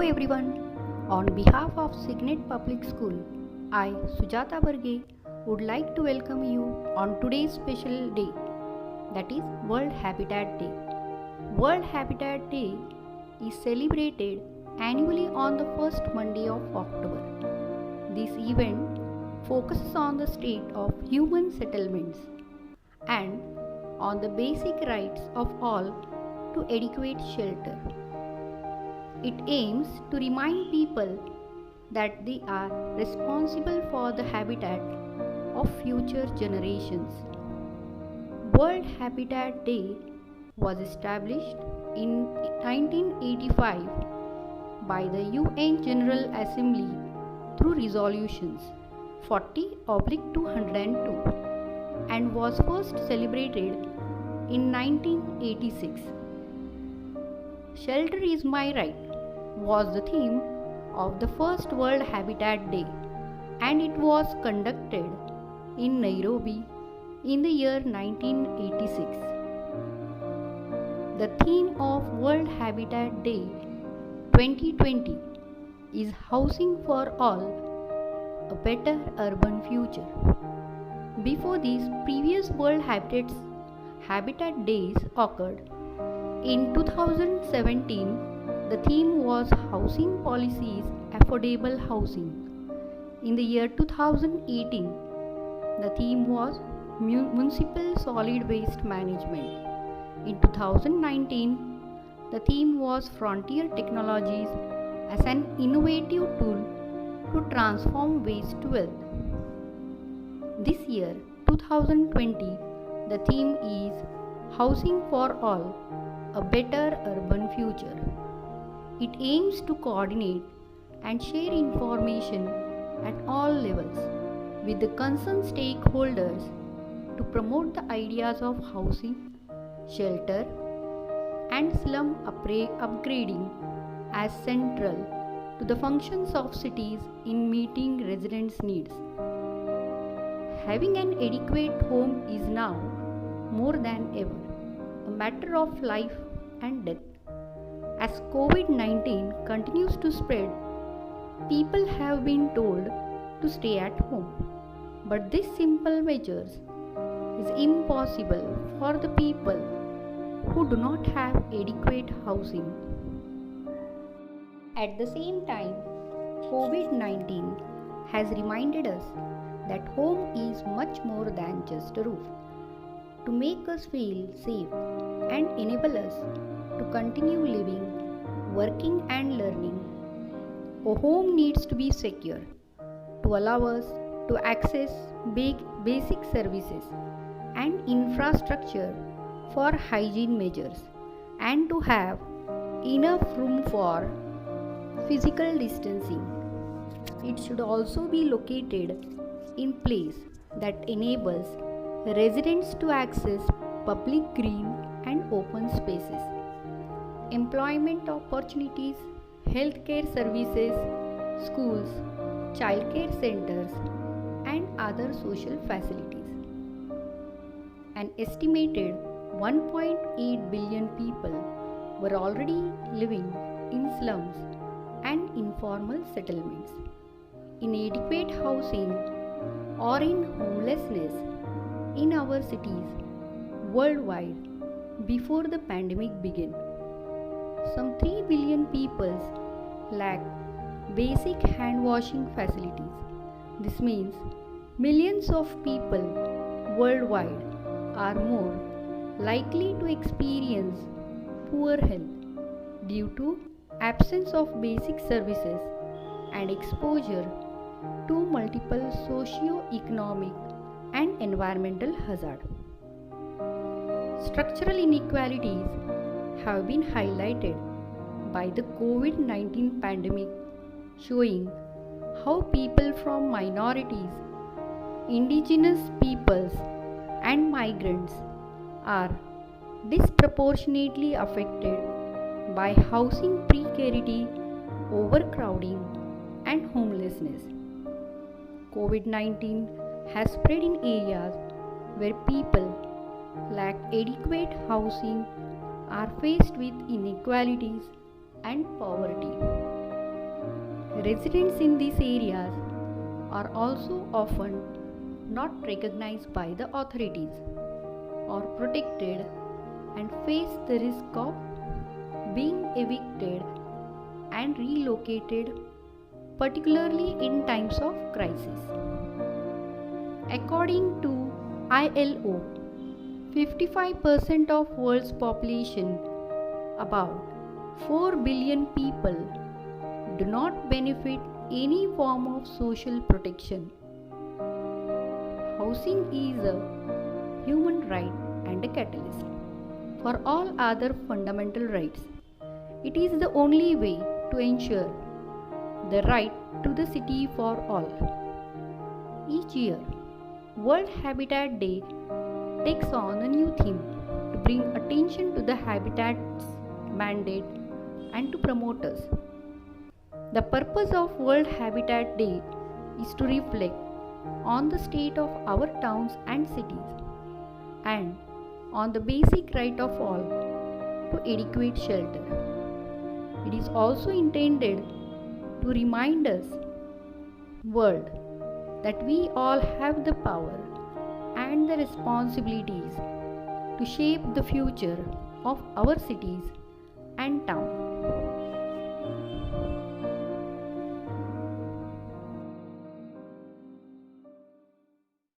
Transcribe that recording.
everyone. On behalf of Signet Public School, I, Sujata Barge, would like to welcome you on today's special day, that is World Habitat Day. World Habitat Day is celebrated annually on the first Monday of October. This event focuses on the state of human settlements and on the basic rights of all to adequate shelter. It aims to remind people that they are responsible for the habitat of future generations. World Habitat Day was established in 1985 by the UN General Assembly through resolutions 40/202 and was first celebrated in 1986. Shelter is my right was the theme of the first World Habitat Day, and it was conducted in Nairobi in the year 1986. The theme of World Habitat Day 2020 is Housing for All, a Better Urban Future. Before these previous World Habitat Days occurred, in 2017, the theme was Housing Policies, Affordable Housing. In the year 2018, the theme was Municipal Solid Waste Management. In 2019, the theme was Frontier Technologies as an innovative tool to transform waste to wealth. This year, 2020, the theme is Housing for All, a Better Urban Future. It aims to coordinate and share information at all levels with the concerned stakeholders to promote the ideas of housing, shelter, and slum upgrading as central to the functions of cities in meeting residents' needs. Having an adequate home is now more than ever a matter of life and death. As COVID-19 continues to spread, people have been told to stay at home. But this simple measure is impossible for the people who do not have adequate housing. At the same time, COVID-19 has reminded us that home is much more than just a roof. To make us feel safe and enable us to continue living, working and learning, a home needs to be secure to allow us to access basic services and infrastructure for hygiene measures and to have enough room for physical distancing. It should also be located in place that enables residents to access public green and open spaces, employment opportunities, healthcare services, schools, childcare centers, and other social facilities. An estimated 1.8 billion people were already living in slums and informal settlements. Inadequate housing or in homelessness in our cities worldwide before the pandemic began. Some 3 billion people lack basic hand washing facilities. This means millions of people worldwide are more likely to experience poor health due to absence of basic services and exposure to multiple socio-economic and environmental hazards. Structural inequalities have been highlighted by the COVID-19 pandemic, showing how people from minorities, indigenous peoples, and migrants are disproportionately affected by housing precarity, overcrowding, and homelessness. COVID-19 has spread in areas where people lack adequate housing, are faced with inequalities and poverty. Residents in these areas are also often not recognized by the authorities or protected and face the risk of being evicted and relocated, particularly in times of crisis. According to ILO, 55% of world's population, about 4 billion people, do not benefit any form of social protection. Housing is a human right and a catalyst for all other fundamental rights. It is the only way to ensure the right to the city for all. Each year, World Habitat Day takes on a new theme to bring attention to the habitat's mandate and to promoters. The purpose of World Habitat Day is to reflect on the state of our towns and cities and on the basic right of all to adequate shelter. It is also intended to remind us, world, that we all have the power and the responsibilities to shape the future of our cities and towns.